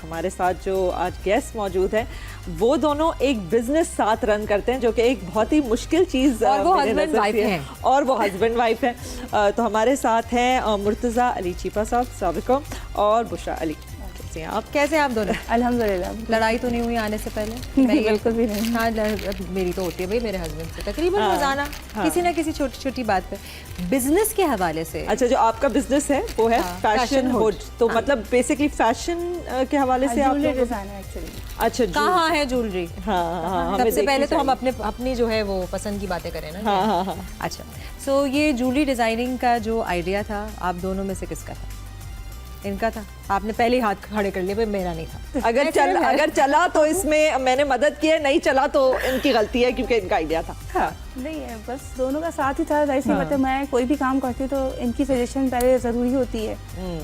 हमारे साथ जो आज गेस्ट मौजूद हैं वो दोनों एक बिजनेस साथ रन करते हैं, जो कि एक बहुत ही मुश्किल चीज़ और वो हस्बैंड वाइफ हैं। और वो हस्बैंड वाइफ हैं। तो हमारे साथ हैं मुर्तज़ा अली चीपा साहब साबिक़ और बुशरा अली। आप कैसे हैं आप दोनों? अल्हम्दुलिल्लाह। लड़ाई तो नहीं हुई आने से पहले? नहीं, बिल्कुल भी नहीं। हाँ, मेरी तो होती है भाई मेरे हस्बैंड से तकरीबन रोजाना किसी ना किसी छोटी छोटी बात पे बिजनेस के हवाले से। अच्छा, जो आपका बिजनेस है वो है फैशन हुड, तो मतलब बेसिकली फैशन के हवाले से आप ज्वेलरी डिजाइनर एक्चुअली। अच्छा, कहाँ है ज्वेलरी? हाँ, सबसे पहले तो हम अपनी जो है वो पसंद की बातें करें ना। हाँ। अच्छा, सो ये ज्वेलरी डिजाइनिंग का जो आइडिया था आप दोनों में से किसका था? इनका था? आपने पहले ही हाथ खड़े कर लिए, भाई मेरा नहीं था। अगर चला तो इसमें मैंने मदद की है, नहीं चला तो इनकी गलती है क्योंकि इनका आइडिया था। हाँ, नहीं है, बस दोनों का साथ ही था। ऐसे मतलब मैं कोई भी काम करती हूँ तो इनकी सजेशन पहले ज़रूरी होती है,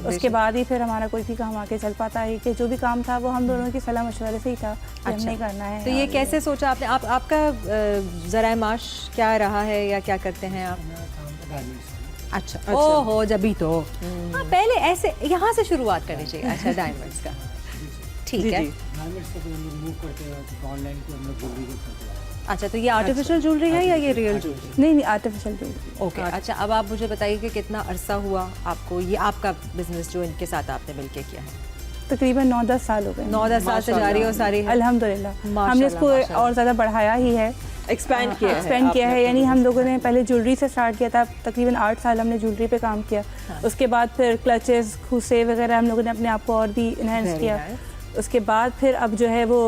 उसके बाद ही फिर हमारा कोई भी काम आगे चल पाता है। कि जो भी काम था वो हम दोनों की सलाह मशवरे से ही था कि हमने करना है। तो ये कैसे सोचा आपने? आपका ज़राए माश क्या रहा है या क्या करते हैं आप? अच्छा, ओहो, जबी तो हाँ, पहले ऐसे यहाँ से शुरुआत करनी चाहिए। अच्छा, डायमंड्स का ठीक है। डायमंड्स को हम लोग मूव करते हैं तो ऑनलाइन को हम लोग ज्वेलरी को करते हैं। अच्छा, तो ये आर्टिफिशियल ज्वेलरी है या ये रियल ज्वेलरी? नहीं, आर्टिफिशियल ज्वेलरी। ओके, अच्छा, अब आप मुझे बताइए कि कितना अरसा हुआ आपको ये आपका बिजनेस जो इनके साथ आपने मिलके किया है? तकरीबन 9-10 साल हो गए। 9-10 साल से जारी और सारी है अल्हम्दुलिल्लाह। हमने इसको और ज़्यादा बढ़ाया ही है, एक्सपेंड किया है। यानी हम लोगों ने पहले ज्वेलरी से स्टार्ट किया था। तकरीबन 8 साल हमने ज्वेलरी पे काम किया। उसके बाद फिर क्लचेस, खूसे वगैरह हम लोगों ने अपने आप को और भी इन्हेंस किया। उसके बाद फिर अब जो है वो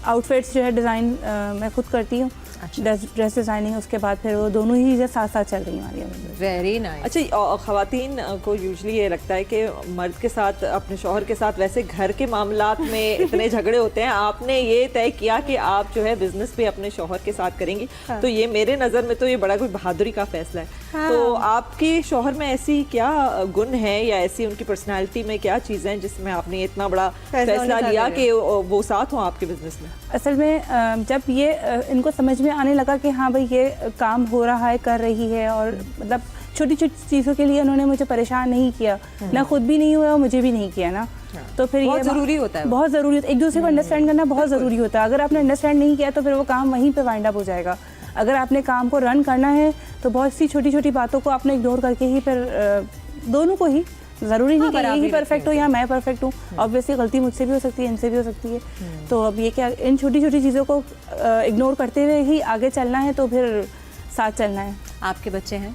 आउटफिट्स जो है डिज़ाइन मैं खुद करती हूँ। ड्रेस डिज़ाइनिंग, उसके बाद फिर वो दोनों ही साथ साथ चल रही हमारी। Very nice. अच्छा, ख़वातीन को यूजली ये लगता है कि मर्द के साथ, अपने शौहर के साथ वैसे घर के मामलात में इतने झगड़े होते हैं। आपने ये तय किया कि आप जो है बिजनेस पे अपने शौहर के साथ करेंगी। हाँ। तो ये मेरे नज़र में तो ये बड़ा कोई बहादुरी का फैसला है। हाँ। तो आपके शौहर में ऐसी क्या गुण है या ऐसी उनकी पर्सनैलिटी में क्या चीज़ें हैं जिसमें आपने इतना बड़ा फैसला लिया कि वो साथ हों आपके बिजनेस में? असल में जब ये इनको समझ में आने लगा कि हाँ भाई ये काम हो रहा है, कर रही है, और मतलब छोटी छोटी चीज़ों के लिए उन्होंने मुझे परेशान नहीं किया, ना खुद भी नहीं हुआ और मुझे भी नहीं किया ना। तो फिर बहुत ये ज़रूरी होता है, बहुत ज़रूरी होता है। एक दूसरे को अंडरस्टैंड करना बहुत ज़रूरी होता है। अगर आपने अंडरस्टैंड नहीं किया तो फिर वो काम वहीं पे वाइंड अप हो जाएगा। अगर आपने काम को रन करना है तो बहुत सी छोटी छोटी बातों को आपने इग्नोर करके ही फिर दोनों को ही, ज़रूरी नहीं कि ये ही परफेक्ट हो या मैं परफेक्ट हूँ। ऑब्वियसली गलती मुझसे भी हो सकती है, इनसे भी हो सकती है। तो अब ये क्या, इन छोटी छोटी चीज़ों को इग्नोर करते हुए ही आगे चलना है, तो फिर साथ चलना है। आपके बच्चे हैं?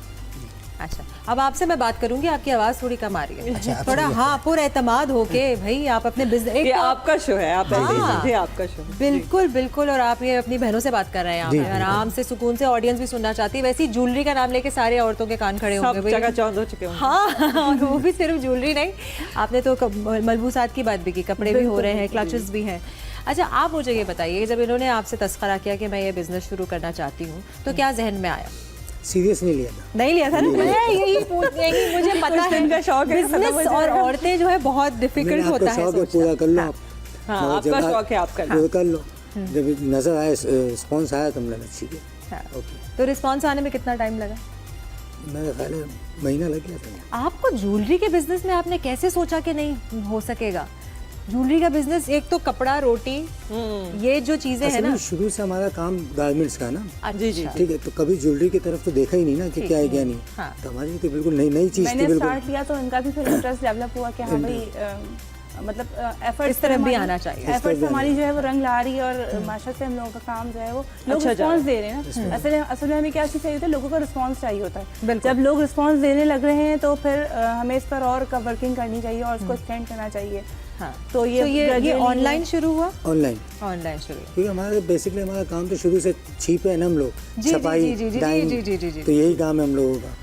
अच्छा, अब आपसे मैं बात करूंगी, आपकी आवाज़ थोड़ी कम आ रही है। अच्छा, थोड़ा हाँ पूरा एतमाद होके भाई आप अपने बिजनेस, ये आपका शो है, आप ऐसे ही समझिए, आपका शो। बिल्कुल बिल्कुल। और आप ये अपनी बहनों से बात कर रहे हैं यहाँ पे, आराम से सुकून से, ऑडियंस भी सुनना चाहती है। वैसे ही ज्वेलरी का नाम लेके सारे औरतों के कान खड़े होंगे, चकाचौंध हो चुके होंगे। हाँ, और वो भी सिर्फ ज्वेलरी नहीं, आपने तो मलबूसात की बात भी की, कपड़े भी हो रहे हैं, क्लचेस भी हैं। अच्छा, आप मुझे ये बताइए, जब इन्होंने आपसे तस्करा किया कि मैं ये बिजनेस शुरू करना चाहती हूँ, तो क्या जहन में आया? सीरियस नहीं लिया था। नहीं लिया था ना? मैं यही मुझे पता है, इनका शौक है बिजनेस और औरतें जो है बहुत डिफिकल्ट होता है। पूरा कर लो आप। हाँ, आपका शौक है, आप कर लो। जब नजर आया, रिस्पॉन्स आया तो हमने ठीक है। तो रिस्पॉन्स आने में कितना टाइम लगा? मेरा ख्याल है महीना लग गया था। आपको ज्वेलरी के बिजनेस में आपने कैसे सोचा कि नहीं हो सकेगा? ज्वेलरी का बिजनेस, एक तो कपड़ा, रोटी, ये जो चीजें हैं ना, शुरू से हमारा काम गारमेंट्स का ना। जी जी, ठीक है। तो कभी ज्वेलरी की तरफ तो देखा ही नहीं ना कि क्या है क्या नहीं। हाँ। तो हमारी तो बिल्कुल नई चीज थी। मैंने स्टार्ट किया तो इनका भी फिर इंटरेस्ट डेवलप हुआ कि हाँ भाई मतलब एफर्ट्स इस तरफ भी आना चाहिए। एफर्ट्स हमारी जो है वो रंग ला रही है, और माशा से हम लोगों का काम जो है वो लोग रिस्पॉन्स दे रहे हैं ना। असल में हमें क्या चीज़ चाहिए होता है, लोगों का रिस्पॉन्स चाहिए होता है। जब लोग रिस्पॉन्स देने लग रहे हैं तो फिर हमें इस पर और वर्किंग करनी चाहिए और उसको एक्सटेंड करना चाहिए। हाँ, तो ये ऑनलाइन शुरू हुआ? ऑनलाइन शुरू, क्योंकि हमारा बेसिकली हमारा काम तो शुरू से छिपे है ना, हम लोग छपाई, तो यही काम है हम लोगों का।